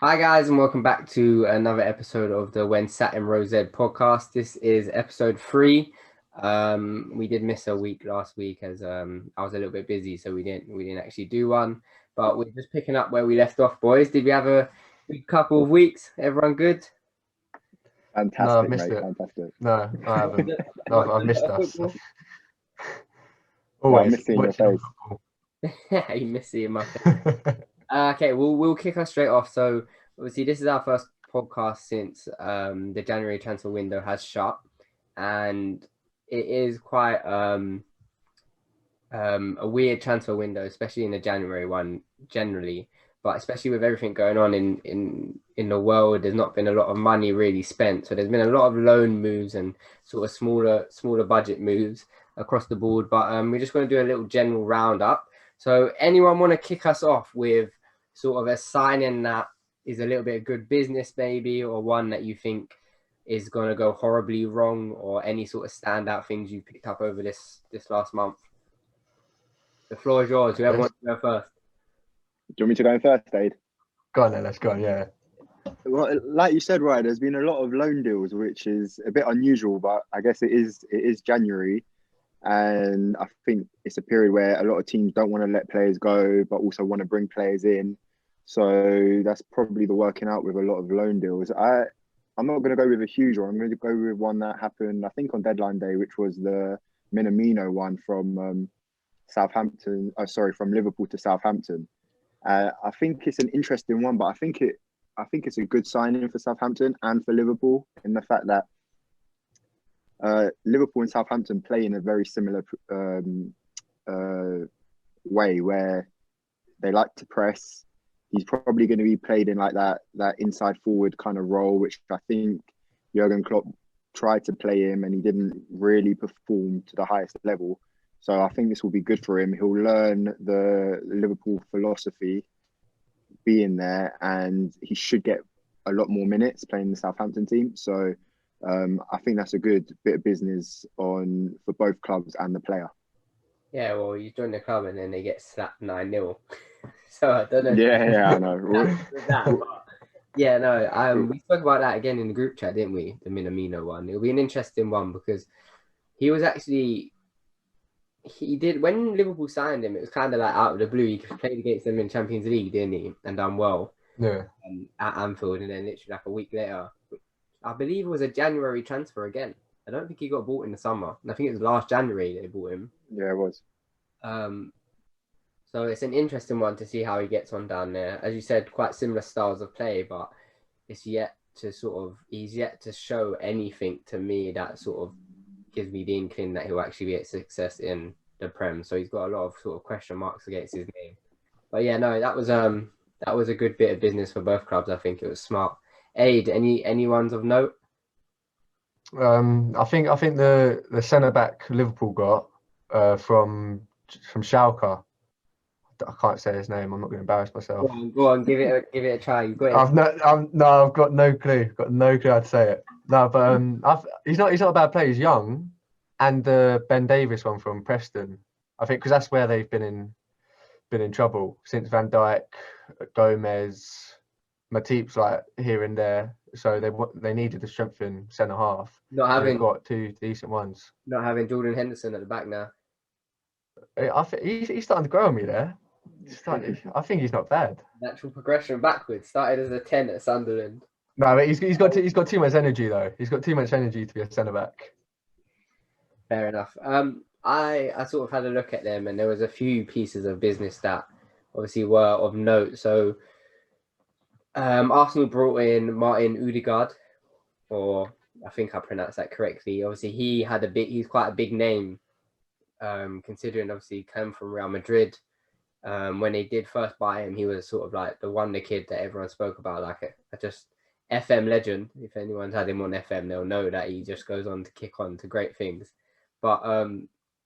Hi guys, and welcome back to another episode of the When Sat in Rose podcast. This is episode 3. We did miss a week last week as I was a little bit busy, so we didn't actually do one. But we're just picking up where we left off, boys. Did we have a good couple of weeks? Everyone good? No, I've Fantastic, missed mate. it. Fantastic. No, I haven't. No, What I've missed us. Yeah, I Always miss seeing your watching face. football? You miss seeing my face. Okay, we'll kick us straight off. So obviously this is our first podcast since the January transfer window has shut, and it is quite a weird transfer window, especially in the January one generally, but especially with everything going on in the world, there's not been a lot of money really spent. So there's been a lot of loan moves and sort of smaller budget moves across the board. But we're just going to do a little general roundup. So anyone want to kick us off with sort of a signing that is a little bit of good business maybe, or one that you think is going to go horribly wrong, or any sort of standout things you picked up over this last month? The floor is yours. Whoever wants to go first. Do you want me to go in first, Aid? Go on then, let's go. Yeah. Well, like you said, right, there's been a lot of loan deals, which is a bit unusual, but I guess it is January, and I think it's a period where a lot of teams don't want to let players go, but also want to bring players in. So that's probably the working out with a lot of loan deals. I'm not going to go with a huge one. I'm going to go with one that happened, I think, on deadline day, which was the Minamino one from Southampton. From Liverpool to Southampton. I think it's an interesting one, but I think it's a good signing for Southampton and for Liverpool in the fact that Liverpool and Southampton play in a very similar way where they like to press. He's probably going to be played in like that inside forward kind of role, which I think Jurgen Klopp tried to play him and he didn't really perform to the highest level. So I think this will be good for him. He'll learn the Liverpool philosophy being there, and he should get a lot more minutes playing the Southampton team. So I think that's a good bit of business for both clubs and the player. Yeah, well, you join the club and then they get slapped 9-0. So I don't know. Yeah, I know. Yeah, no. We spoke about that again in the group chat, didn't we? The Minamino one. It'll be an interesting one because he was actually he did when Liverpool signed him. It was kind of like out of the blue. He played against them in Champions League, didn't he? And done well Yeah. at Anfield. And then literally like a week later, I believe it was a January transfer again. I don't think he got bought in the summer. I think it was last January they bought him. Yeah, it was. So it's an interesting one to see how he gets on down there. As you said, quite similar styles of play, but he's yet to show anything to me that sort of gives me the inkling that he'll actually be a success in the Prem. So he's got a lot of sort of question marks against his name. But yeah, no, that was a good bit of business for both clubs. I think it was smart. Aid, any ones of note? I think the centre back Liverpool got from Schalke. I can't say his name. I'm not going to embarrass myself. Go on, give it a try. You've got it. I've got no clue. Got no clue how to say it. No, but he's not a bad player. He's young, and the Ben Davies one from Preston. I think because that's where they've been in trouble since Van Dijk, Gomez, Matip's like here and there. So they needed to strengthen centre half. They've got two decent ones. Not having Jordan Henderson at the back now. I think he's starting to grow on me there. I think he's not bad. Natural progression backwards. Started as a 10 at Sunderland. No, but he's got too much energy though. He's got too much energy to be a centre back. Fair enough. I sort of had a look at them, and there was a few pieces of business that obviously were of note. So Arsenal brought in Martin Odegaard, or I think I pronounced that correctly. Obviously, he's quite a big name, considering obviously he came from Real Madrid. When they did first buy him, he was sort of like the wonder kid that everyone spoke about, like a just FM legend. If anyone's had him on FM, they'll know that he just goes on to kick on to great things. But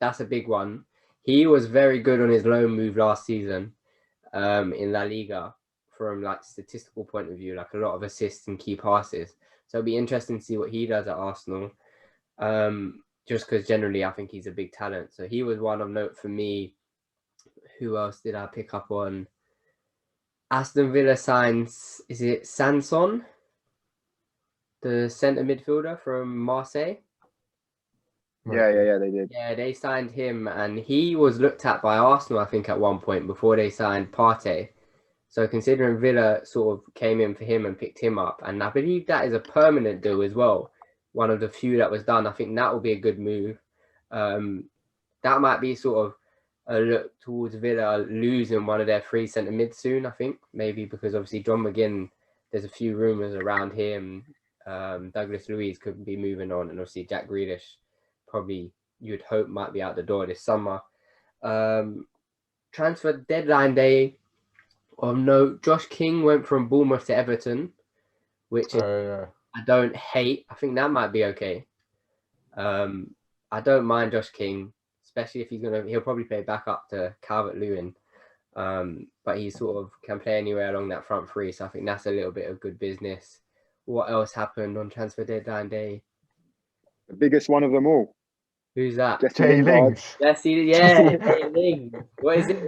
that's a big one. He was very good on his loan move last season in La Liga from like statistical point of view, like a lot of assists and key passes. So it'll be interesting to see what he does at Arsenal. Just because generally I think he's a big talent. So he was one of note for me. Who else did I pick up on? Aston Villa signs, is it Sanson, the centre midfielder from Marseille? Yeah, they did. Yeah, they signed him, and he was looked at by Arsenal, I think, at one point before they signed Partey. So considering Villa sort of came in for him and picked him up, and I believe that is a permanent deal as well. One of the few that was done. I think that will be a good move. That might be sort of a look towards Villa losing one of their three centre mids soon, I think. Maybe because obviously John McGinn, there's a few rumours around him. Douglas Luiz could be moving on, and obviously Jack Grealish probably you'd hope might be out the door this summer. Transfer deadline day. No, Josh King went from Bournemouth to Everton, which is, I don't hate. I think that might be okay. I don't mind Josh King, especially if he'll probably play back up to Calvert-Lewin. But he sort of can play anywhere along that front three, so I think that's a little bit of good business. What else happened on transfer deadline day? The biggest one of them all. Who's that? Jay Lingard. Jay Lingard. What is it?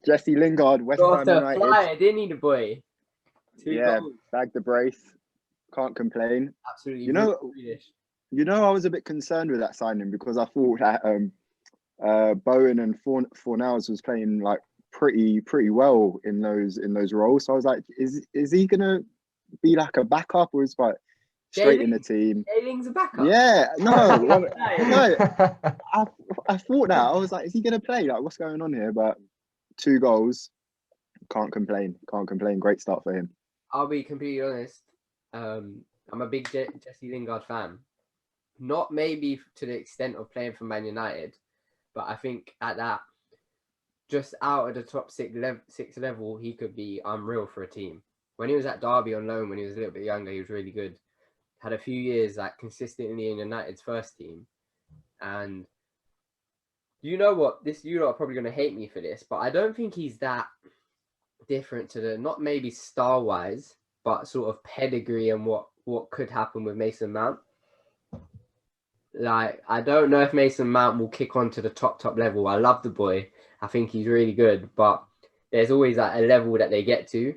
Jesse Lingard, West Ham United. Flyer, didn't he, the boy? Two goals. Bagged the brace. Can't complain. Absolutely. You know, I was a bit concerned with that signing because I thought that Bowen and Fornals was playing like pretty well in those roles. So I was like, is he gonna be like a backup, or is like straight in the team? Jayling's a backup. Yeah, no. I thought that. I was like, is he gonna play? Like, what's going on here? But 2 goals, can't complain. Great start for him. I'll be completely honest. I'm a big Jesse Lingard fan. Not maybe to the extent of playing for Man United, but I think at that, just out of the top six level, he could be unreal for a team. When he was at Derby on loan, when he was a little bit younger, he was really good. Had a few years like consistently in United's first team. And you know what? You lot are probably going to hate me for this, but I don't think he's that different to not maybe star-wise, but sort of pedigree and what could happen with Mason Mount. Like, I don't know if Mason Mount will kick on to the top level. I love the boy. I think he's really good, but there's always like a level that they get to.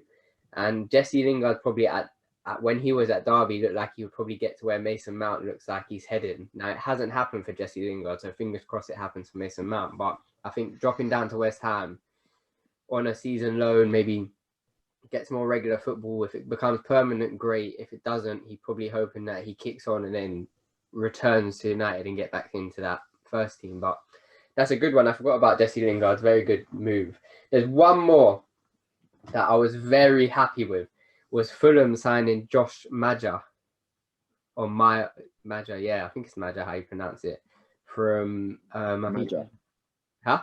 And Jesse Lingard probably at when he was at Derby looked like he would probably get to where Mason Mount looks like he's headed. Now, it hasn't happened for Jesse Lingard, so fingers crossed it happens for Mason Mount. But I think dropping down to West Ham on a season loan, maybe gets more regular football. If it becomes permanent, great. If it doesn't, he's probably hoping that he kicks on and then returns to United and get back into that first team. But that's a good one. I forgot about Jesse Lingard's very good move. There's one more that I was very happy with, was Fulham signing Josh Maja. Or Maja, yeah, I think it's Maja how you pronounce it. From Maja. Huh?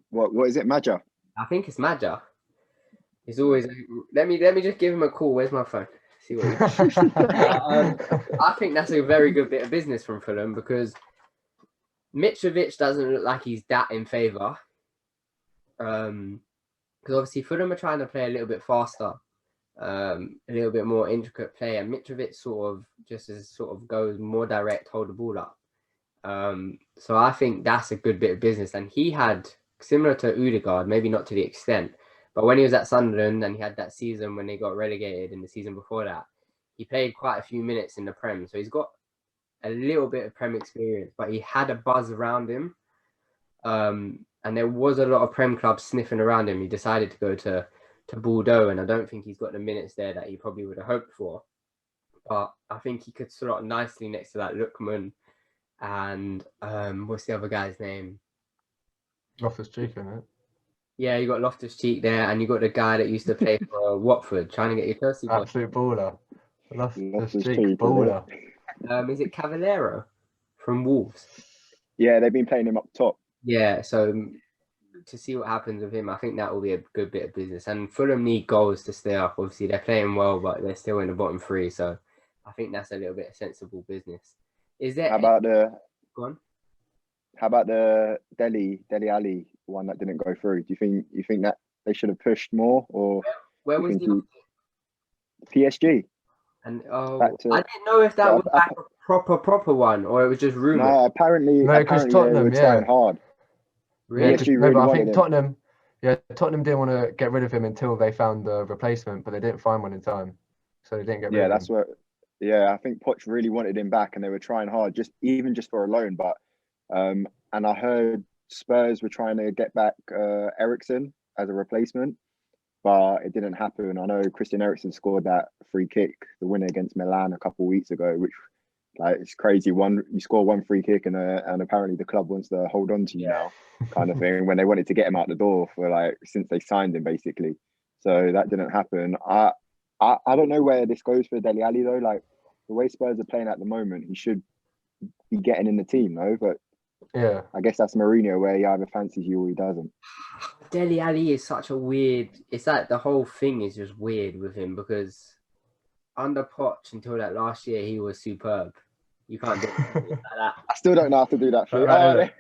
What is it, Maja? I think it's Maja. He's always let me just give him a call. Where's my phone? See what I think that's a very good bit of business from Fulham, because Mitrovic doesn't look like he's that in favour. Because obviously Fulham are trying to play a little bit faster, a little bit more intricate play, and Mitrovic sort of goes more direct, hold the ball up. So I think that's a good bit of business. And he had, similar to Odegaard, maybe not to the extent, but when he was at Sunderland and he had that season when they got relegated in the season before that, he played quite a few minutes in the Prem. So he's got a little bit of Prem experience, but he had a buzz around him. And there was a lot of Prem clubs sniffing around him. He decided to go to Bordeaux, and I don't think he's got the minutes there that he probably would have hoped for. But I think he could slot nicely next to that Lookman and what's the other guy's name? Loftus-Cheek, isn't it? Yeah, you got Loftus-Cheek there, and you got the guy that used to play for Watford, trying to get your Chelsea. Absolute baller. Loftus-Cheek baller. Is it Cavallero from Wolves? Yeah, they've been playing him up top. Yeah, so to see what happens with him, I think that will be a good bit of business. And Fulham need goals to stay up. Obviously, they're playing well, but they're still in the bottom three. So I think that's a little bit of sensible business. Is there? How about the? Go on. How about the Dele Alli one that didn't go through? Do you think that they should have pushed more, or where was he? PSG. And I didn't know if that was like a proper one, or it was just rumor. No, apparently because Tottenham, they were trying hard. Really? I think Yeah, Tottenham didn't want to get rid of him until they found a replacement, but they didn't find one in time, so they didn't get rid Yeah, of that's him. what. Yeah, I think Poch really wanted him back, and they were trying hard, just for a loan. But and I heard Spurs were trying to get back Ericsson as a replacement, but it didn't happen. I know Christian Eriksen scored that free kick, the winner against Milan a couple of weeks ago, which like it's crazy. You score one free kick, and apparently the club wants to hold on to you now, kind of thing. When they wanted to get him out the door for like since they signed him, basically. So that didn't happen. I don't know where this goes for Dele Alli though. Like the way Spurs are playing at the moment, he should be getting in the team though. But Yeah, I guess that's Mourinho, where he either fancies you or he doesn't. Dele Alli is such a weird. It's like the whole thing is just weird with him because under Poch until that last year he was superb. You can't do it like that. I still don't know how to do that. For Right,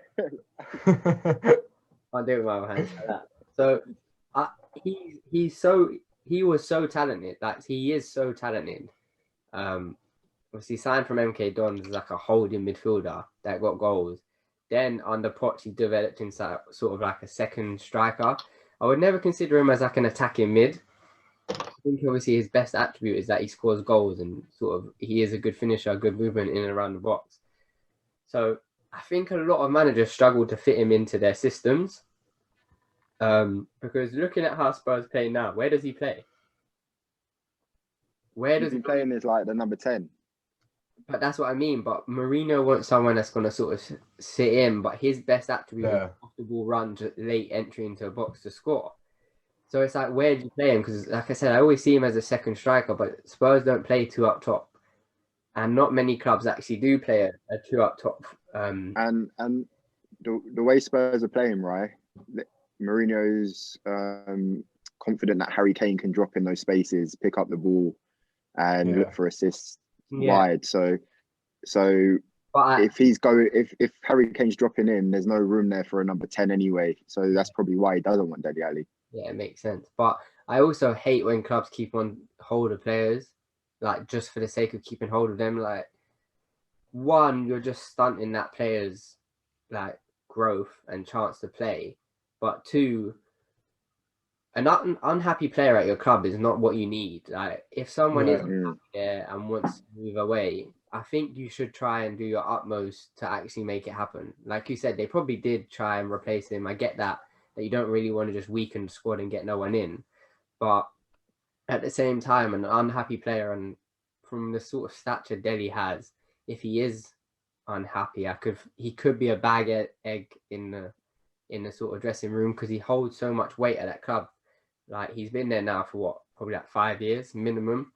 Can't do it with my other hands like that. So he was so talented. Like he is so talented. Obviously signed from MK Dons as like a holding midfielder that got goals. Then under Poch he developed into sort of like a second striker. I would never consider him as like an attacking mid. I think obviously his best attribute is that he scores goals and sort of he is a good finisher, good movement in and around the box. So I think a lot of managers struggle to fit him into their systems. Because looking at how Spurs play now, where does he play? Where does he playing as like the number 10? But that's what I mean. But Mourinho wants someone that's going to sort of sit in, but his best attribute is off the ball run, late entry into a box to score. So it's like, where do you play him? Because, like I said, I always see him as a second striker, but Spurs don't play two up top, and not many clubs actually do play a two up top. And the way Spurs are playing, right? Mourinho's confident that Harry Kane can drop in those spaces, pick up the ball, and look for assists wide. So if Harry Kane's dropping in, there's no room there for a number 10 anyway. So that's probably why he doesn't want Dele Alli. Yeah, it makes sense. But I also hate when clubs keep on hold of players, like just for the sake of keeping hold of them. Like, one, you're just stunting that player's like growth and chance to play. But two, an unhappy player at your club is not what you need. Like, if someone is unhappy there and wants to move away, I think you should try and do your utmost to actually make it happen. Like you said, they probably did try and replace him. I get that you don't really want to just weaken the squad and get no one in. But at the same time, an unhappy player, and from the sort of stature Dele has, if he is unhappy, he could be a bag egg in the sort of dressing room because he holds so much weight at that club. Like, he's been there now for what, probably like 5 years minimum,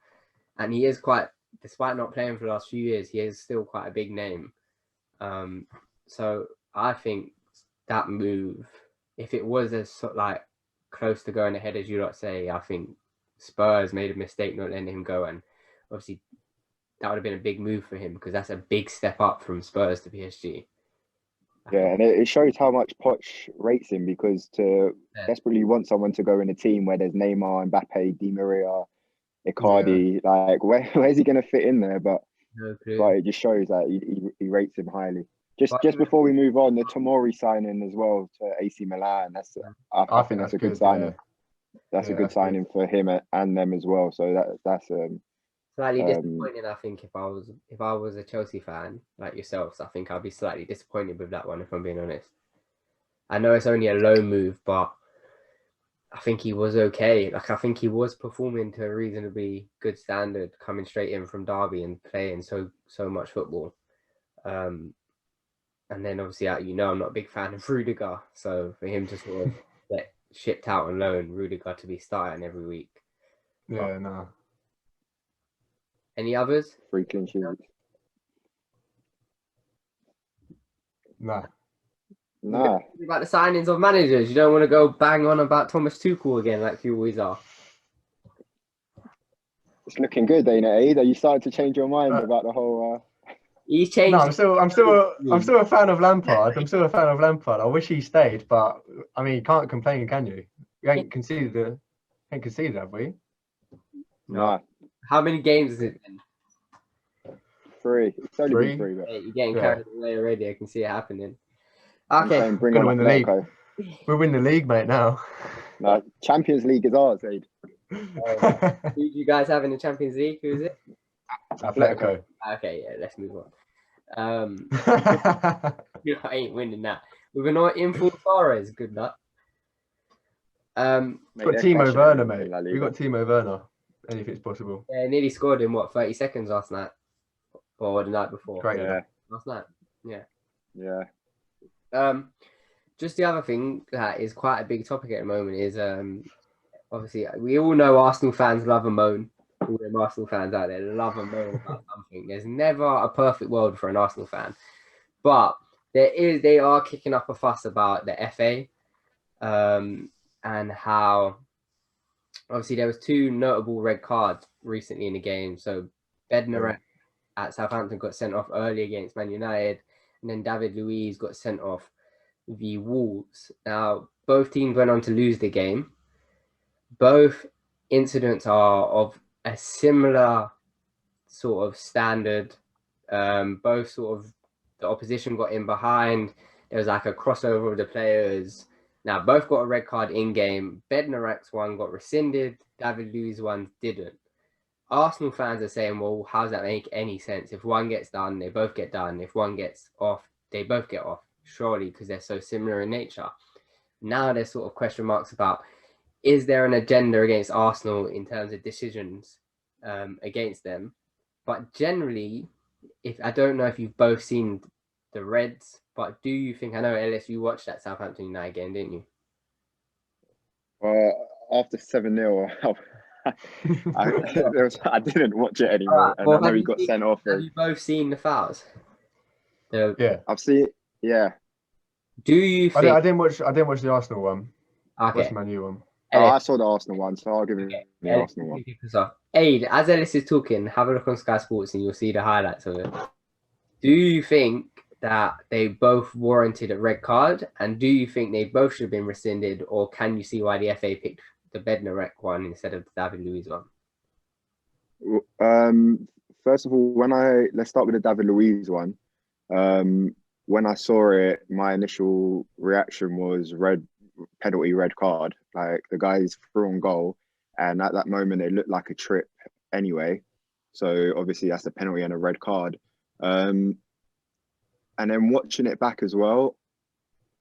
and he is quite, despite not playing for the last few years, he is still quite a big name. So I think that move, if it was as like close to going ahead as you lot say, I think Spurs made a mistake not letting him go, and obviously that would have been a big move for him because that's a big step up from Spurs to PSG. Yeah, and it shows how much Poch rates him, because to desperately want someone to go in a team where there's Neymar, Mbappe, Di Maria, Icardi, like where's he going to fit in there? But it just shows that he rates him highly. Just before we move on, the Tomori signing as well to AC Milan. I think that's a good signing. That's a good signing for him and them as well. So that's slightly disappointed. I think if I was a Chelsea fan like yourselves, I think I'd be slightly disappointed with that one, if I'm being honest. I know it's only a low move, but I think he was okay. Like, I think he was performing to a reasonably good standard, coming straight in from Derby and playing so much football. And then obviously, I'm not a big fan of Rudiger, so for him to sort of get shipped out on loan, Rudiger to be starting every week. Yeah, no. Any others? 3 clean sheets. Nah. About the signings of managers, you don't want to go bang on about Thomas Tuchel again, like you always are. It's looking good, ain't it? Are you starting to change your mind about the whole? He's changed. No, I'm still a fan of Lampard. I wish he stayed, but I mean, you can't complain, can you? You ain't conceded, have we? No. How many games is it then? 3. It's only been 3. But you're getting carried away already. I can see it happening. Okay, bring on win the league. We'll win the league, mate. Now. No, Champions League is ours, Aid. Who do you guys have in the Champions League? Who is it? Atletico. Okay, yeah, let's move on. I ain't winning that. With an in-full Suarez, good luck. Mate, Got they're Timo crushing Werner, it in mate. La Liga. We got Timo Werner. Anything's possible. Yeah, nearly scored in 30 seconds last night, or the night before. Great. Yeah, Last night. Yeah. yeah. Just the other thing that is quite a big topic at the moment is obviously we all know Arsenal fans love a moan. All them Arsenal fans out there love a moan about something. There's never a perfect world for an Arsenal fan, but they are kicking up a fuss about the FA, and how obviously there was 2 notable red cards recently in the game. So Bednarek at Southampton got sent off early against Man United, and then David Luiz got sent off v Wolves. Now, both teams went on to lose the game. Both incidents are of a similar sort of standard. Both sort of the opposition got in behind. There was like a crossover of the players. Now, both got a red card in game. Bednarek's one got rescinded. David Luiz's one didn't. Arsenal fans are saying, well, how does that make any sense? If one gets done, they both get done. If one gets off, they both get off. Surely, because they're so similar in nature. Now there's sort of question marks about, is there an agenda against Arsenal in terms of decisions against them? But generally, I don't know if you've both seen the Reds, but do you think, I know Ellis, you watched that Southampton United game, didn't you? After 7-0, I didn't watch it anymore, Right, and well, I know he got sent off. Have you both seen the fouls? Yeah. I've seen. Yeah. Do you think? I didn't watch the Arsenal one. Okay. Watched the Man U one. I saw the Arsenal one, so I'll give him the Ellis, Arsenal one. Aid, as Ellis is talking, have a look on Sky Sports and you'll see the highlights of it. Do you think that they both warranted a red card, and do you think they both should have been rescinded, or can you see why the FA picked the Bednarek one instead of the David Luiz one? First of all, let's start with the David Luiz one. When I saw it, my initial reaction was penalty, red card. Like, the guy's through on goal, and at that moment it looked like a trip anyway. So obviously that's a penalty and a red card. And then watching it back as well,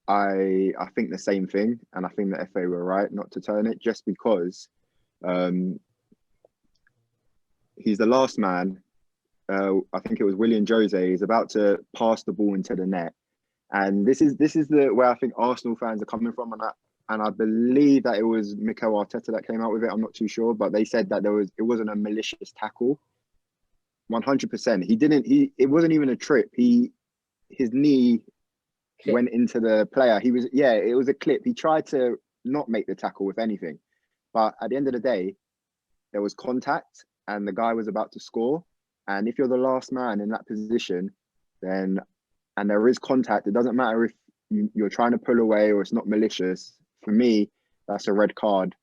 I think the same thing, and I think the FA were right not to turn it, just because he's the last man. I think it was William Jose is about to pass the ball into the net, and this is where I think Arsenal fans are coming from, and I believe that it was Mikel Arteta that came out with it. I'm not too sure, but they said that it wasn't a malicious tackle. 100%. It wasn't even a trip. His knee went into the player. It was a clip. He tried to not make the tackle, if anything, but at the end of the day, there was contact, and the guy was about to score. And if you're the last man in that position, and there is contact, it doesn't matter if you're trying to pull away or it's not malicious. For me, that's a red card,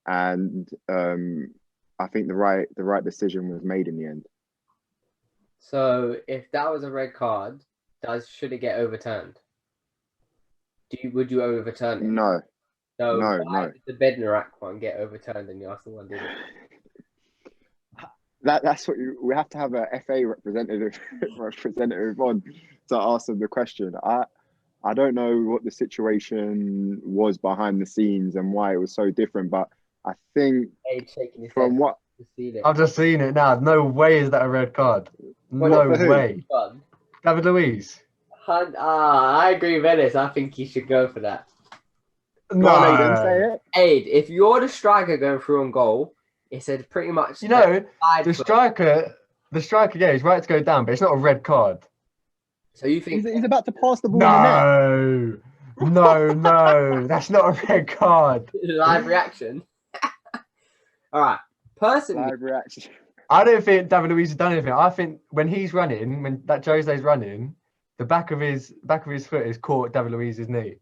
and I think the right decision was made in the end. So if that was a red card, should it get overturned? Would you overturn it? No. So no. Why did the Bednarek one get overturned and the Arsenal one didn't? That's what we have to have a FA representative on to ask them the question. I don't know what the situation was behind the scenes and why it was so different, but I think from what I've just seen it now. No way is that a red card. No way. David Luiz. I agree with Ellis. I think you should go for that. No. Aiden, say it. Aid, if you're the striker going through on goal, it said pretty much. You know, the striker, yeah, he's right to go down, but it's not a red card. So you think he's about to pass the ball in the net? No, that's not a red card. Live reaction. All right, personally, live reaction. I don't think David Luiz has done anything. I think when he's running, when that Jose's running, the back of his foot is caught David Luiz's knee.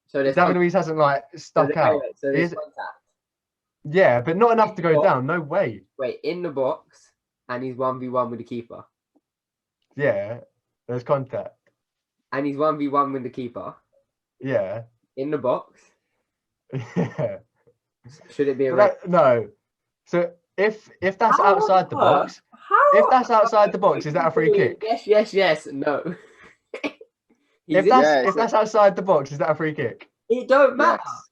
So David Luiz hasn't stuck out. So there's contact. Yeah, but not enough to go down. No way. Wait, in the box, and he's 1v1 with the keeper. Yeah, there's contact. And he's 1v1 with the keeper. Yeah. in the box. Yeah. Should it be a red? No. So if that's outside the box, if that's outside the box, is that a free kick? Yes. No. If that's outside the box, is that a free kick? It don't matter. Yes.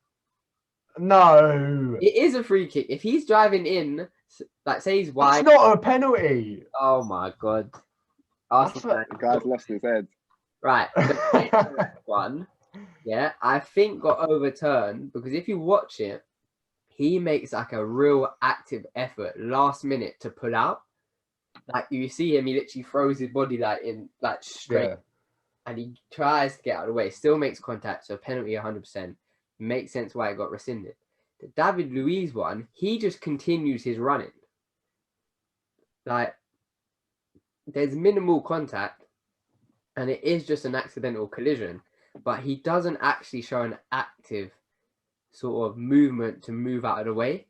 No. It is a free kick. If he's driving in, like say he's wide. It's not a penalty. Oh my god. Arsenal The guy's lost his head. Right. The next one, yeah, I think got overturned because if you watch it, he makes like a real active effort last minute to pull out. Like you see him, he literally throws his body like straight, and he tries to get out of the way. Still makes contact, so penalty 100%. Makes sense why it got rescinded. The David Luiz one, he just continues his running. Like there's minimal contact, and it is just an accidental collision, but he doesn't actually show an active sort of movement to move out of the way,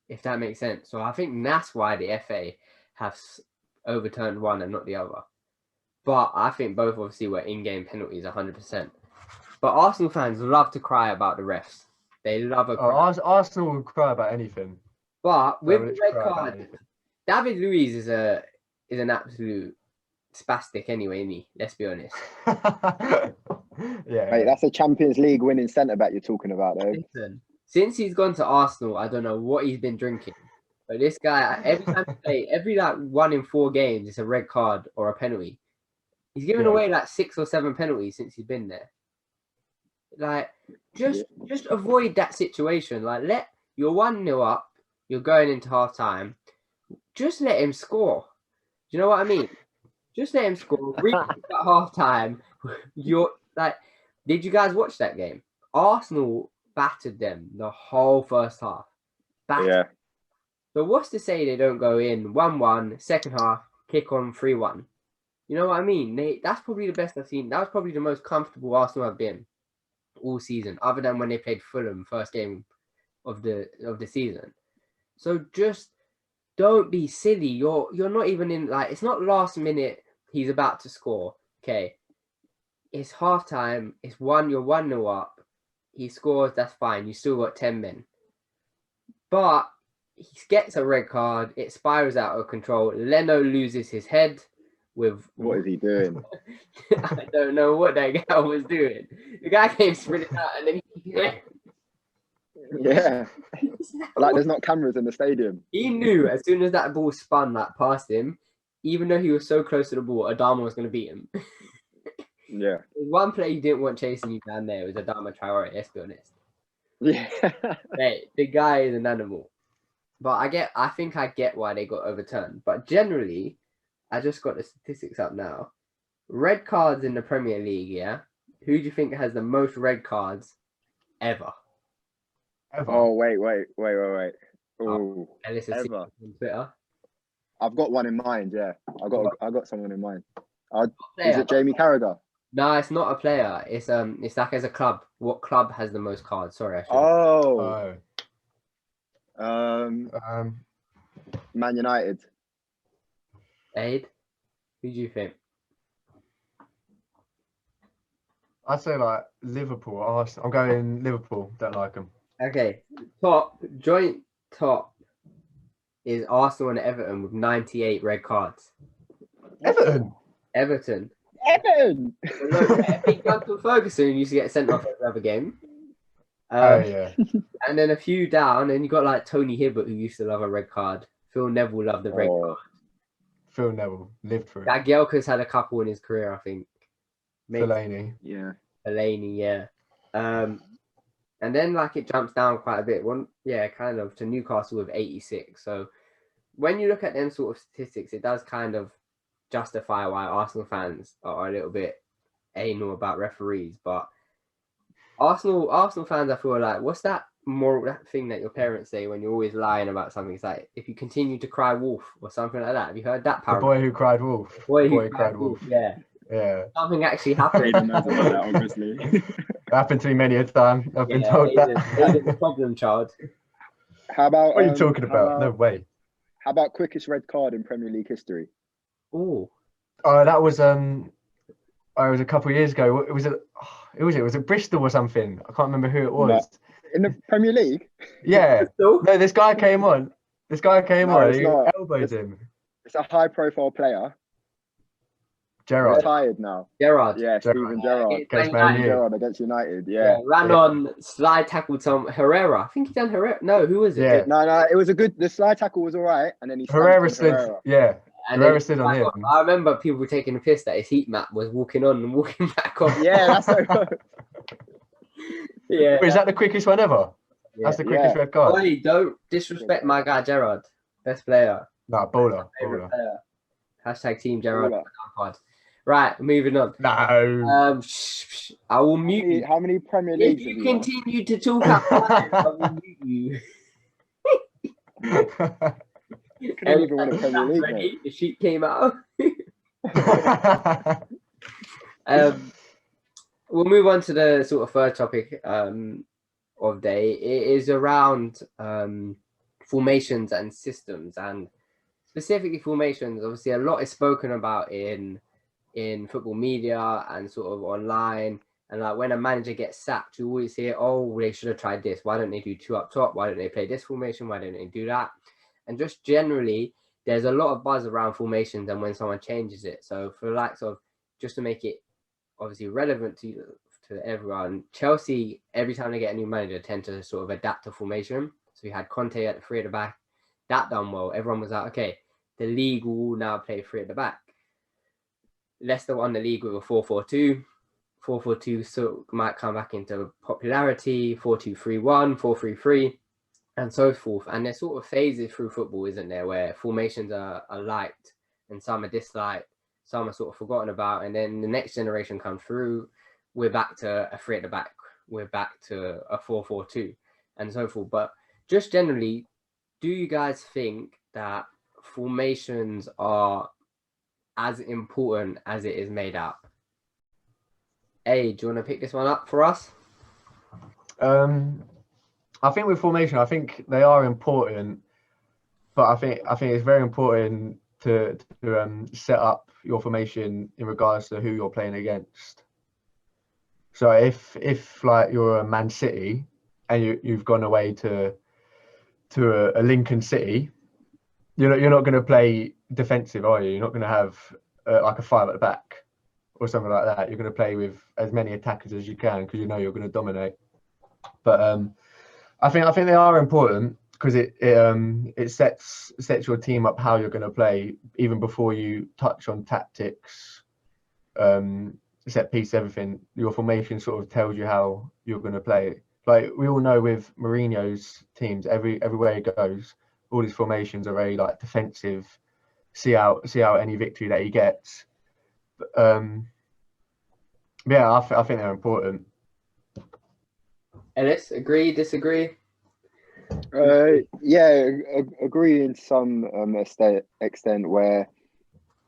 if that makes sense. So I think that's why the FA have overturned one and not the other. But I think both obviously were in-game penalties 100%. But Arsenal fans love to cry about the refs. They love a cry. Arsenal will cry about anything. But with the red card, David Luiz is an absolute spastic anyway, isn't he? Let's be honest. Yeah. Mate, that's a Champions League winning centre back you're talking about, though. Listen, since he's gone to Arsenal, I don't know what he's been drinking. But this guy, every time he plays, every like 1 in 4 games, it's a red card or a penalty. He's given away like 6 or 7 penalties since he's been there. Like, just avoid that situation. Like, you're 1-0 up, you're going into half time. Just let him score. Do you know what I mean? Just let him score. Reach at half time. You're like, did you guys watch that game? Arsenal battered them the whole first half. Yeah. So what's to say they don't go in 1-1, second half, kick on 3-1? You know what I mean? That's probably the best I've seen. That was probably the most comfortable Arsenal have been all season, other than when they played Fulham first game of the season. So just don't be silly. You're not even in, like, it's not last minute he's about to score. Okay. It's half time. You're 1-0 up. He scores, that's fine. You still got 10 men. But he gets a red card. It spirals out of control. Leno loses his head with... What is he doing? I don't know what that guy was doing. The guy came sprinting out and then he... Yeah. Like there's not cameras in the stadium. He knew as soon as that ball spun like past him, even though he was so close to the ball, Adama was going to beat him. Yeah. One player you didn't want chasing you down there was Adama Traore, let's be honest. Yeah. Hey, the guy is an animal. But I think I get why they got overturned. But generally, I just got the statistics up now. Red cards in the Premier League, yeah? Who do you think has the most red cards ever? Oh, wait. Oh, Ellis ever. on Twitter. I've got one in mind, yeah. I got someone in mind. Is it Jamie Carragher? No, it's not a player. It's like as a club. What club has the most cards? Sorry, I should. Man United. Aid, who do you think? I'd say like Liverpool. Arsenal. I'm going Liverpool. Don't like them. Okay, joint top is Arsenal and Everton with 98 red cards. Everton. Everton. Look, I think Duncan Ferguson used to get sent off every other game. Yeah. And then a few down, and you got like Tony Hibbert, who used to love a red card. Phil Neville loved the red card. Phil Neville lived through it. Jagielka's had a couple in his career, I think. Fellaini. Yeah. Fellaini, yeah. And then like it jumps down quite a bit. Kind of to Newcastle with 86. So when you look at them sort of statistics, it does kind of justify why Arsenal fans are a little bit anal about referees. But Arsenal fans, I feel like, what's that thing that your parents say when you're always lying about something? It's like, if you continue to cry wolf or something like that. Have you heard that parable? The boy who cried wolf. Boy who cried wolf. Yeah. Something actually happened. Aiden knows about that, obviously. Happened to me many a time. I've been told that. Aiden's a problem child. How about? What are you talking about? No way. How about quickest red card in Premier League history? Oh, Oh, that was it was a couple of years ago. It was who was it? Was it Bristol or something? I can't remember who it was. In the Premier League? Yeah. Bristol? No, this guy came on. This guy came No, on. it's He not. elbowed him. It's a high-profile player. Gerrard. Retired now. Gerrard. Yeah, Steven Gerrard. Against Against Man Man Steven U. Gerrard against United. Yeah, Yeah. ran on, slide tackled some Herrera. I think he done Herrera. No, who was it? Yeah. No, it was a good. The slide tackle was all right, and then he stamped Herrera on stood. Herrera. Yeah. And Herrera then stood on him. I remember people were taking a piss that his heat map was walking on and walking back off. Yeah, that's so. Yeah. Wait, is that the quickest one ever? Yeah. That's the quickest red card. Oi, don't disrespect my guy Gerrard. Best player. Nah, baller. Favorite Baller. player. Hashtag Team Gerrard. Baller. Right, moving on. No. I will mute you. How many Premier If Leagues you have you won? continue to talk outside, I will mute you. Couldn't even win a Premier League, Ready? mate. The sheet came out. We'll move on to the sort of third topic of day. It is around formations and systems, and specifically formations. Obviously, a lot is spoken about in football media and sort of online. And like when a manager gets sacked, you always hear, "Oh, they should have tried this. Why don't they do two up top? Why don't they play this formation? Why don't they do that?" And just generally, there's a lot of buzz around formations and when someone changes it. So for the likes of, just to make it obviously relevant to everyone, Chelsea, every time they get a new manager, tend to sort of adapt to formation. So we had Conte at the three at the back. That done well. Everyone was like, okay, the league will now play three at the back. Leicester won the league with a 4-4-2. 4-4-2 so might come back into popularity. 4-2-3-1, 4-3-3, and so forth. And there's sort of phases through football, isn't there, where formations are liked and some are disliked, some are sort of forgotten about, and then the next generation comes through. We're back to a three at the back. We're back to a 4-4-2, and so forth. But just generally, do you guys think that formations are as important as it is made out? Hey, do you want to pick this one up for us? I think with formation, I think they are important, but I think it's very important to set up your formation in regards to who you're playing against. So if like you're a Man City and you've gone away to a Lincoln City, you're not going to play defensive, are you? You're not going to have like a five at the back or something like that. You're going to play with as many attackers as you can because you know you're going to dominate. But I think they are important because it sets your team up how you're going to play even before you touch on tactics, set piece, everything. Your formation sort of tells you how you're going to play. Like we all know with Mourinho's teams, everywhere he goes, all his formations are very like defensive. See out any victory that he gets. Yeah, I think they're important. Ellis, agree, disagree? Yeah, agree in some extent where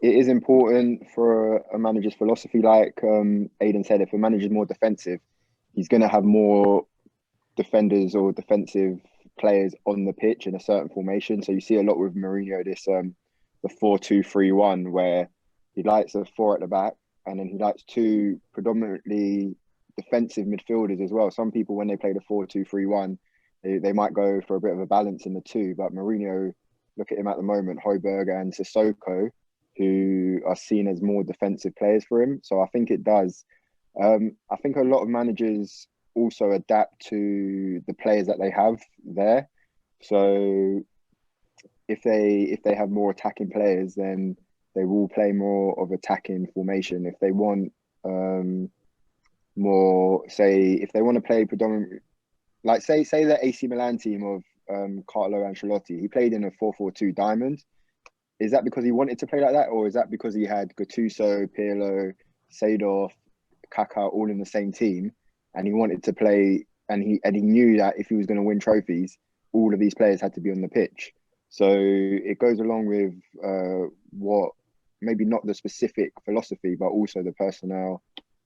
it is important for a manager's philosophy. Like Aidan said, if a manager's more defensive, he's going to have more defenders or defensive players on the pitch in a certain formation. So you see a lot with Mourinho, this the 4-2-3-1, where he likes a four at the back, and then he likes two predominantly defensive midfielders as well. Some people, when they play the 4-2-3-1, they might go for a bit of a balance in the two. But Mourinho, look at him at the moment, Højbjerg and Sissoko, who are seen as more defensive players for him. So I think it does. I think a lot of managers also adapt to the players that they have there. So if they have more attacking players, then they will play more of attacking formation. If they want more, say, if they want to play predominantly, like say the AC Milan team of Carlo Ancelotti, he played in a 4-4-2 diamond. Is that because he wanted to play like that, or is that because he had Gattuso, Pirlo, Seedorf, Kaká all in the same team, and he wanted to play, and he knew that if he was going to win trophies, all of these players had to be on the pitch. So it goes along with what maybe not the specific philosophy, but also the personnel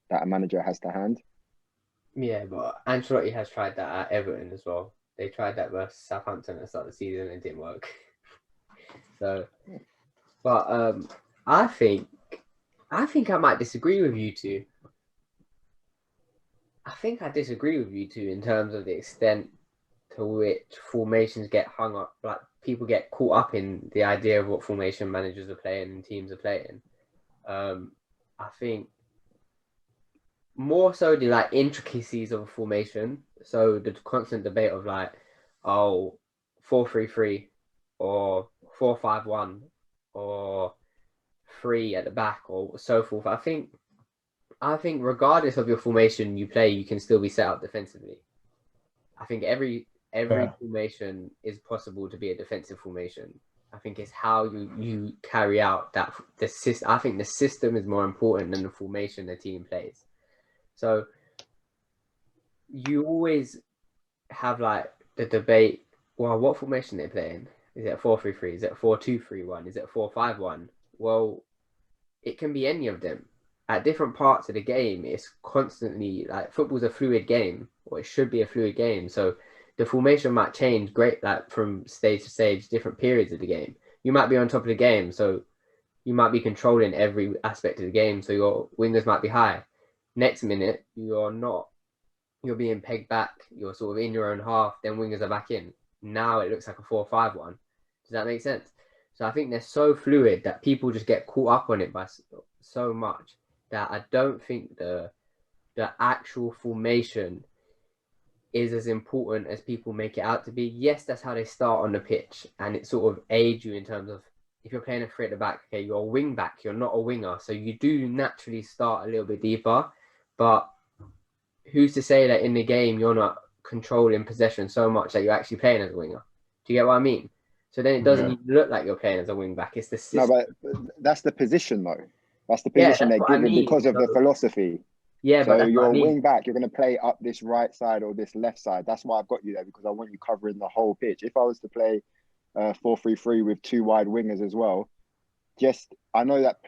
that a manager has to hand. Yeah, but Ancelotti has tried that at Everton as well. They tried that versus Southampton at the start of the season and it didn't work. So, but I think I might disagree with you two. I think I disagree with you too in terms of the extent to which formations get hung up. Like people get caught up in the idea of what formation managers are playing and teams are playing. I think more so the like intricacies of a formation. So the constant debate of like, oh, 4-3-3 or 4-5-1 or 3 at the back or so forth. I think regardless of your formation you play, you can still be set up defensively. I think every formation is possible to be a defensive formation. I think it's how you carry out that the system. I think the system is more important than the formation the team plays. So you always have like the debate, well, what formation they're playing. Is it a 4-3-3? Is it a 4-2-3-1? Is it a 4-5-1? Well, it can be any of them. At different parts of the game, it's constantly like football's a fluid game, or it should be a fluid game. So the formation might change great, like from stage to stage, different periods of the game. You might be on top of the game, so you might be controlling every aspect of the game. So your wingers might be high. Next minute, you're not. You're being pegged back. You're sort of in your own half. Then wingers are back in. Now it looks like a 4-5-1. Does that make sense? So I think they're so fluid that people just get caught up on it by so much that I don't think the actual formation is as important as people make it out to be. Yes, that's how they start on the pitch, and it sort of aids you in terms of if you're playing a 3 at the back, okay, you're a wing back, you're not a winger, so you do naturally start a little bit deeper. But who's to say that in the game you're not controlling possession so much that you're actually playing as a winger? Do you get what I mean? So then it doesn't even look like you're playing as a wing back. It's the system. No, but that's the position though. That's the position they're given because of the philosophy. Yeah, so but you're a wing back, you're going to play up this right side or this left side. That's why I've got you there, because I want you covering the whole pitch. If I was to play 4-3-3 with 2 wide wingers as well, I know that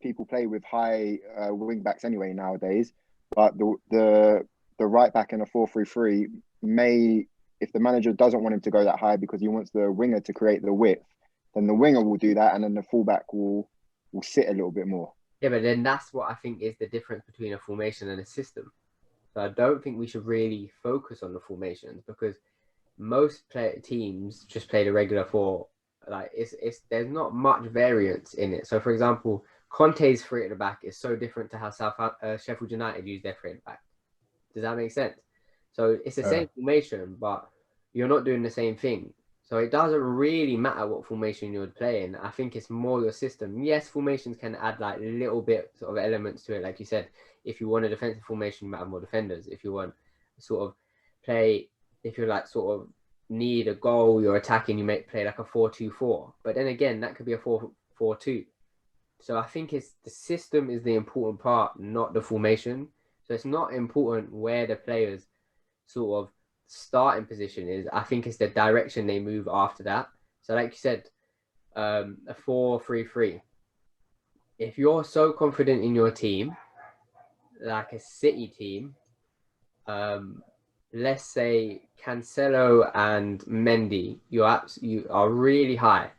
people play with high wing backs anyway nowadays, but the right back in a 4-3-3 may, if the manager doesn't want him to go that high because he wants the winger to create the width, then the winger will do that, and then the fullback will sit a little bit more. Yeah, but then that's what I think is the difference between a formation and a system. So I don't think we should really focus on the formations, because most teams just play the regular 4. Like there's not much variance in it. So for example, Conte's 3 at the back is so different to how Sheffield United use their 3 at the back. Does that make sense? So it's the same formation, but you're not doing the same thing. So it doesn't really matter what formation you're playing. I think it's more your system. Yes, formations can add like little bit sort of elements to it. Like you said, if you want a defensive formation, you might have more defenders. If you want sort of if you're like sort of need a goal, you're attacking, you may play like a 4-2-4. But then again, that could be a 4-4-2. So I think it's the system is the important part, not the formation. So it's not important where the players sort of starting position is. I think it's the direction they move after that. So like you said, a 4-3-3. If you're so confident in your team, like a City team, let's say Cancelo and Mendy, you are really high.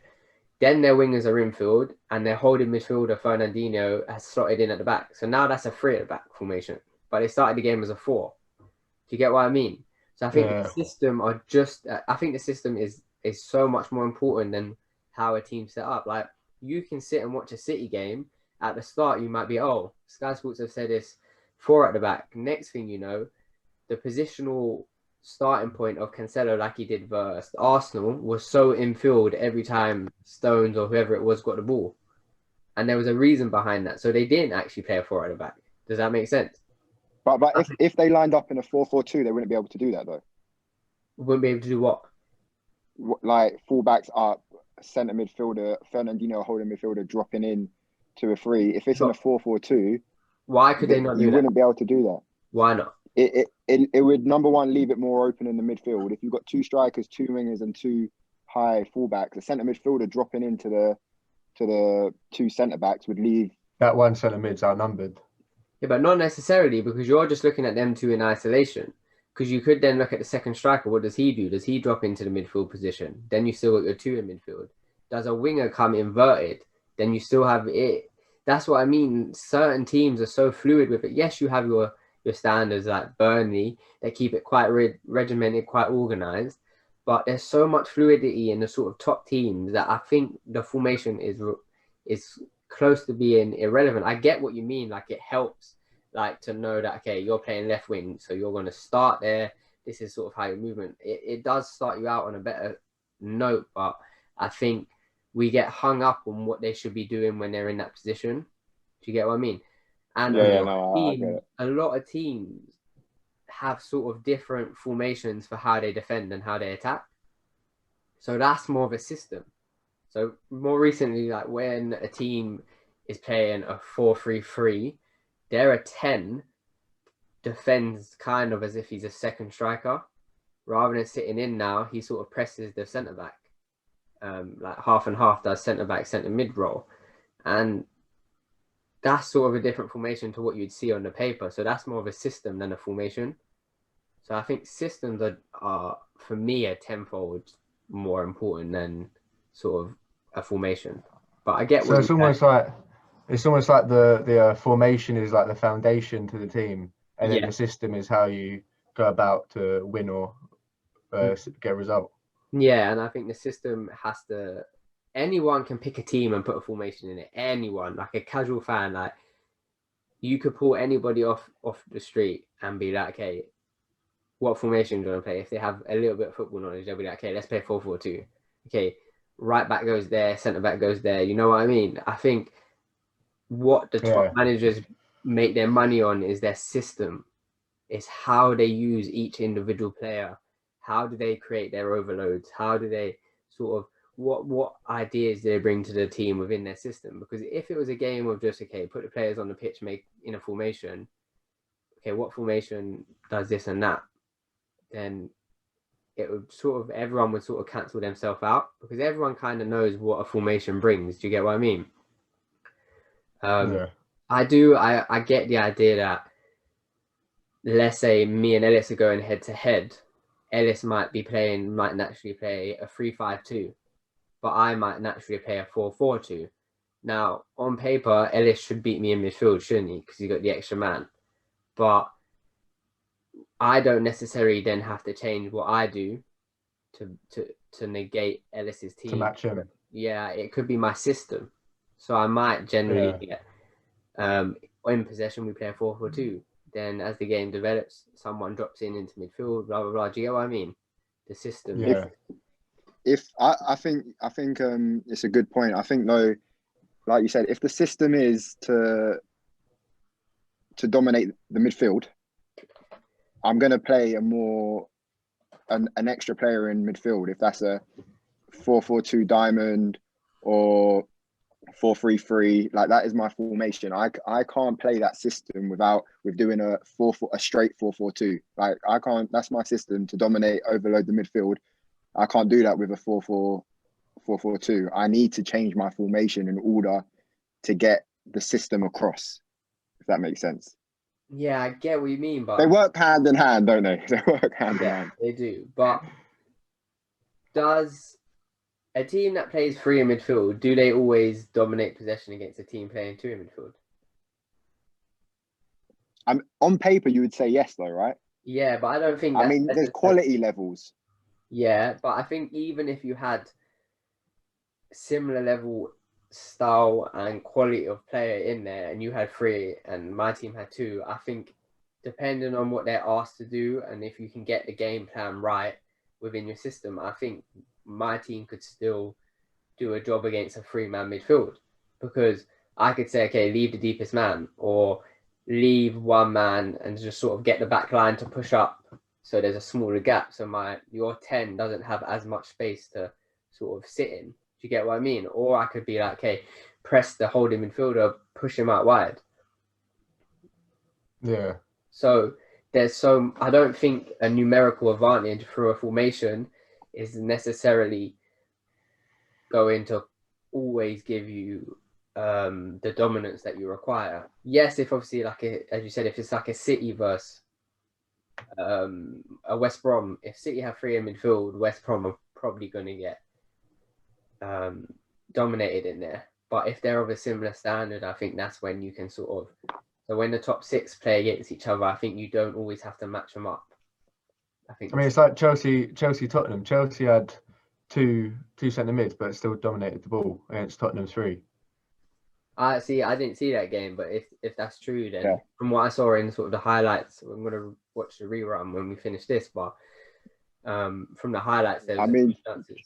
Then their wingers are infield, and their holding midfielder Fernandinho has slotted in at the back. So now that's a 3 at the back formation. But they started the game as a 4. Do you get what I mean? So I think the system I think the system is so much more important than how a team's set up. Like you can sit and watch a City game. At the start, you might be, Sky Sports have said it's 4 at the back. Next thing you know, the positional starting point of Cancelo, like he did versus Arsenal, was so infield every time Stones or whoever it was got the ball. And there was a reason behind that. So they didn't actually play a 4 at the back. Does that make sense? But if they lined up in a 4-4-2, they wouldn't be able to do that though. Wouldn't be able to do what? Like fullbacks up, centre midfielder, Fernandinho holding midfielder dropping in to a 3. If it's in a 4-4-2, why could they not do that? You wouldn't be able to do that. Why not? It would, number one, leave it more open in the midfield. If you've got 2 strikers, 2 wingers, and 2 high fullbacks, a centre midfielder dropping into the 2 centre backs would leave that one centre mid's outnumbered. Yeah, but not necessarily, because you're just looking at them 2 in isolation. Because you could then look at the second striker. What does he do? Does he drop into the midfield position? Then you still got your 2 in midfield. Does a winger come inverted? Then you still have it. That's what I mean. Certain teams are so fluid with it. Yes, you have your your standards like Burnley, they keep it quite regimented, quite organized. But there's so much fluidity in the sort of top teams that I think the formation is close to being irrelevant. I get what you mean. Like it helps, like to know that okay, you're playing left wing, so you're going to start there. This is sort of how your movement. It does start you out on a better note, but I think we get hung up on what they should be doing when they're in that position. Do you get what I mean? And Yeah, no, I get it. a lot of teams have sort of different formations for how they defend and how they attack. So that's more of a system. So more recently, like when a team is playing a 4-3-3, their 10 defends kind of as if he's a second striker. Rather than sitting in now, he sort of presses the centre back. Like half and half does centre back, centre mid role. And that's sort of a different formation to what you'd see on the paper. So that's more of a system than a formation. So I think systems are for me, a tenfold more important than sort of a formation. But I get So it's almost like the formation is like the foundation to the team, and then the system is how you go about to win or get a result. Yeah, and I think the system has to. Anyone can pick a team and put a formation in it. Anyone, like a casual fan, like you could pull anybody off the street and be like, okay, what formation do you want to play? If they have a little bit of football knowledge, they'll be like, okay, let's play 4-4-2. Okay, right back goes there, centre back goes there. You know what I mean? I think what the top managers make their money on is their system. It's how they use each individual player. How do they create their overloads? How do they sort of what ideas do they bring to the team within their system? Because if it was a game of just okay, put the players on the pitch, make in a formation. Okay, what formation does this and that? Then it would sort of everyone would sort of cancel themselves out because everyone kind of knows what a formation brings. Do you get what I mean? I do. I get the idea that let's say me and Ellis are going head to head. Ellis might naturally play a 3-5-2, but I might naturally play a 4-4-2. Now, on paper, Ellis should beat me in midfield, shouldn't he? Because he's got the extra man. But I don't necessarily then have to change what I do to negate Ellis's team. To match him. Yeah, it could be my system. So I might generally get in possession, we play a 4-4-2. Then as the game develops, someone drops into midfield, blah, blah, blah. Do you get what I mean? The system. Yeah. If I think it's a good point. I think though, like you said, if the system is to dominate the midfield, I'm going to play an extra player in midfield. If that's a 4-4-2 diamond or 4-3-3, like that is my formation. I can't play that system with doing a straight 4-4-2. Like I can't. That's my system to dominate, overload the midfield. I can't do that with a 4-4-2. I need to change my formation in order to get the system across. If that makes sense. Yeah, I get what you mean, but they work hand in hand, don't they? They work hand in hand. They do. But does a team that plays 3 in midfield, do they always dominate possession against a team playing 2 in midfield? On paper, you would say yes, though, right? Yeah, but I don't think. There's quality levels. Yeah, but I think even if you had similar level style and quality of player in there and you had 3 and my team had 2, I think depending on what they're asked to do and if you can get the game plan right within your system, I think my team could still do a job against a 3-man midfield because I could say, okay, leave the deepest man or leave 1 man and just sort of get the back line to push up so there's a smaller gap so your 10 doesn't have as much space to sort of sit in. Do you get what I mean? Or I could be like, okay, press the holding midfielder, push him out wide. Yeah. So I don't think a numerical advantage through a formation is necessarily going to always give you the dominance that you require. Yes, if obviously as you said, if it's like a City versus a West Brom, if City have 3 in midfield, West Brom are probably going to get dominated in there. But if they're of a similar standard, I think that's when you can sort of So when the top 6 play against each other, I think you don't always have to match them up. I mean, it's like Chelsea, Tottenham. Chelsea had two centre mids, but still dominated the ball against Tottenham 3. I didn't see that game, but if that's true, then from what I saw in sort of the highlights, I'm gonna watch the rerun when we finish this. But from the highlights, there was a few chances.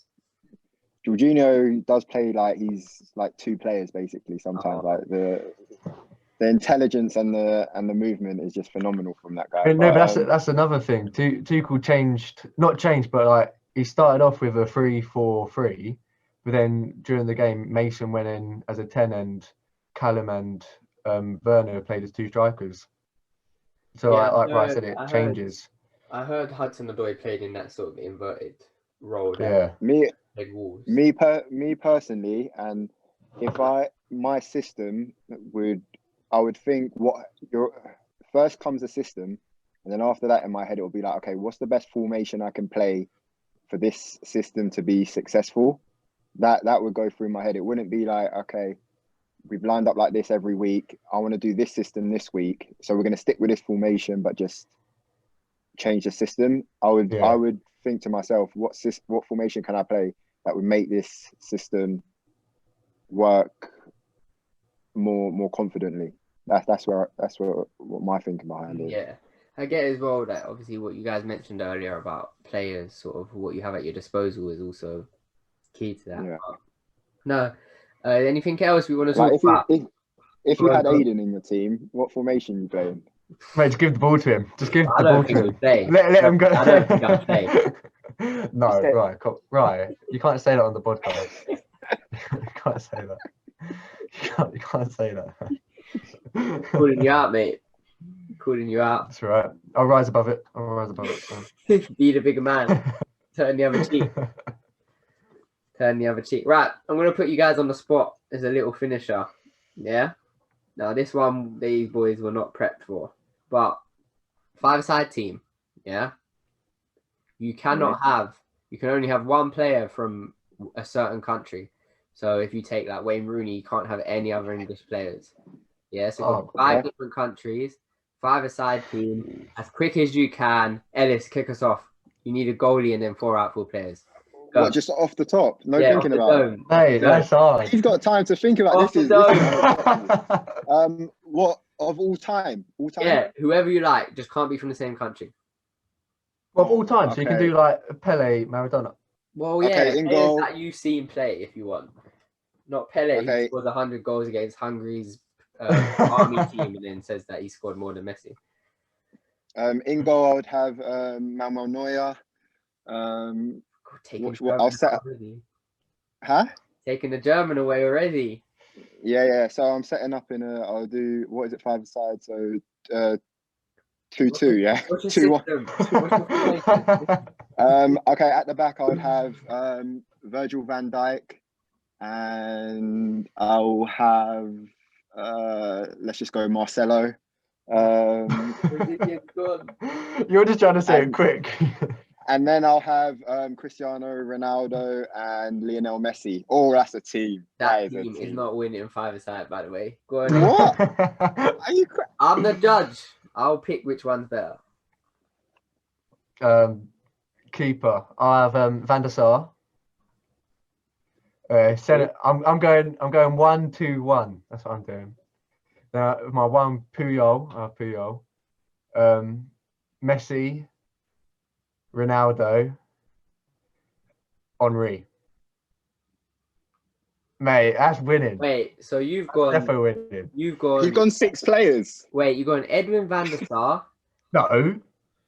Jorginho does play like he's like 2 players basically. Sometimes like the intelligence and the movement is just phenomenal from that guy. No, but that's another thing. Tuchel not changed, but like he started off with a 3-4-3, but then during the game, Mason went in as a 10 and Callum and Werner played as 2 strikers. So like I said, it changes. I heard Hudson-Odoi played in that sort of inverted role. Yeah. Me personally, and if my system I would think what your first comes a system, and then after that in my head it will be like, okay, what's the best formation I can play for this system to be successful? That would go through my head. It wouldn't be like, okay, we've lined up like this every week. I want to do this system this week, so we're going to stick with this formation, but just change the system. I would think to myself, what formation can I play that would make this system work more confidently? That's what my thinking behind it. Yeah, I get as well that obviously what you guys mentioned earlier about players, sort of what you have at your disposal, is also key to that. Yeah. No, anything else we want to talk about? If you had Aiden in your team, what formation are you playing? Mate, just give the ball to him. Just give the ball to him. Let him go. I don't think I'll play. No, right. You can't say that on the podcast. You can't say that. You can't say that. Calling you out, mate. Calling you out. That's right. I'll rise above it. So. Be the bigger man. Turn the other cheek. Right, I'm going to put you guys on the spot as a little finisher. Yeah? Now, this one, these boys were not prepped for. But 5-a-side team, yeah? You can only have one player from a certain country. So if you take like Wayne Rooney, you can't have any other English players. Yeah, so 5 different countries, 5-a-side team, as quick as you can. Ellis, kick us off. You need a goalie and then 4 outfield players. Go. What, just off the top? No thinking about it? Hey, that's hard. You've got time to think about this. What, of all time? Yeah, whoever you like, just can't be from the same country. Well, of all time, so you can do like Pele, Maradona. Well, yeah, players that you've seen play if you want. Not Pele, who scores 100 goals against Hungary's army team and then says that he scored more than Messi. In goal, I would have Manuel Neuer. Taking the German away already. Yeah. So I'm setting up I'll do, what is it, 5-a-side? So 2-2, yeah. 2-1. Okay, at the back I would have Virgil van Dijk, and I'll have let's just go Marcelo. You're just trying to say it quick. And then I'll have Cristiano Ronaldo and Lionel Messi. Oh, that's a team. That team is not winning 5-a-side, by the way. Go on. What? Are you I'm the judge. I'll pick which one's better. Keeper. I have Van der Sar. I'm going 1-2-1. That's what I'm doing. Now my one Puyol. Messi, Ronaldo, Henry. Mate, that's winning. Wait, so you've gone definitely winning. You've gone 6 players. Wait, you've gone Edwin van der Sar. No.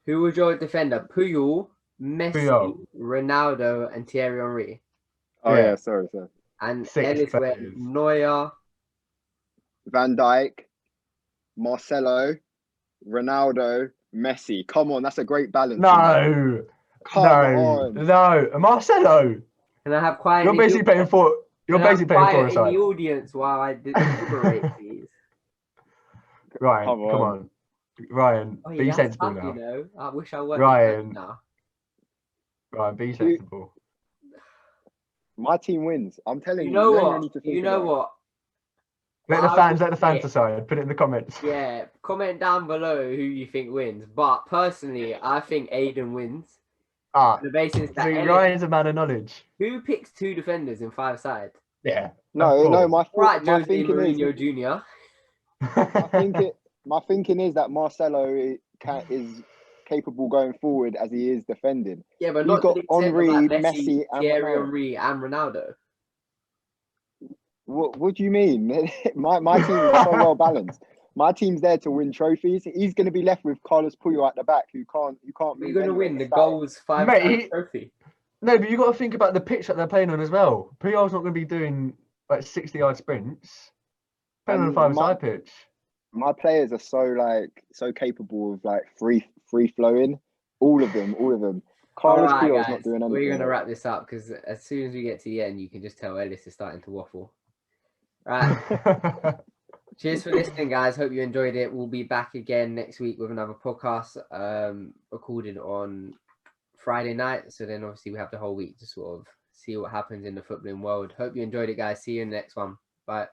Who was your defender? Puyol, Messi, Ronaldo, and Thierry Henry. Oh yeah, sorry. And Ellis went Neuer, Van Dijk, Marcelo, Ronaldo, Messi. Come on, that's a great balance. No. Come on. No. Marcelo. Can I have quiet? You're basically paying for a side. In the audience while I deliberate, please. Ryan, come on. Ryan, be sensible now. You know, I wish I were. Ryan, now. Ryan, be sensible. My team wins. I'm telling you. You know what? Let the I fans would say- decide. Put it in the comments. Yeah, comment down below who you think wins. But personally, I think Aiden wins. Ah, The basis that see, Ellis, Ryan's a man of knowledge. who picks 2 defenders in 5-side? Yeah. No, Right, my Jose thinking is Mourinho Jr. my thinking is that Marcelo is capable going forward as he is defending. Yeah, but He's not to got the extent of Henri, like Messi, Messi, and Thierry Ronaldo. Henry, and Ronaldo. What do you mean? my team is so well balanced. My team's there to win trophies. He's going to be left with Carlos Puyol at the back, who can't You're move gonna anywhere. win the He's foul. goals 5 Mate, trophy. No, but you got to think about the pitch that they're playing on as well. Puyol's not going to be doing like 60-yard sprints. Playing on a And 5-a-side pitch. My players are so capable of like free flowing. All of them. All Carlos right, Puyol's guys, not doing anything. we're gonna wrap this up because as soon as we get to the end, you can just tell Ellis is starting to waffle. Right. Cheers for listening, guys. Hope you enjoyed it. We'll be back again next week with another podcast recorded on Friday night. So then obviously we have the whole week to sort of see what happens in the footballing world. Hope you enjoyed it, guys. See you in the next one. Bye.